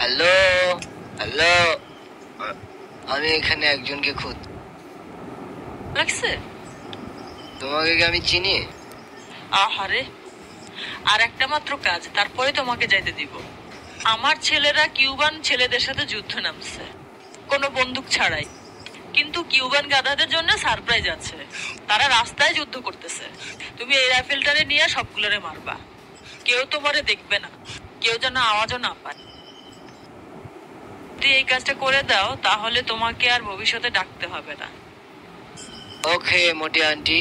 Hello hello, আমি এখানে একজনকে খুঁজ। লাগছে তোমাকে কি আমি চিনি? আহারে, আর একটা মাত্র কাজ, তারপরে তোমাকে যাইতে দিব। আমার ছেলেরা কিউবান ছেলেদের সাথে যুদ্ধ নামছে, কোনো বন্দুক ছাড়াই। কিন্তু কিউবান গাধাদের জন্য সারপ্রাইজ আছে, তারা রাস্তায় যুদ্ধ করতেছে। তুমি এই রাইফেলটারে নিয়ে সবগুলোরে মারবা। কেউ তোমারে দেখবে না, কেউ যেন আওয়াজও না পায়। যদি এই কাজটা করে দাও তাহলে তোমাকে আর ভবিষ্যতে ডাকতে হবে না। ওকে মোটি আন্টি।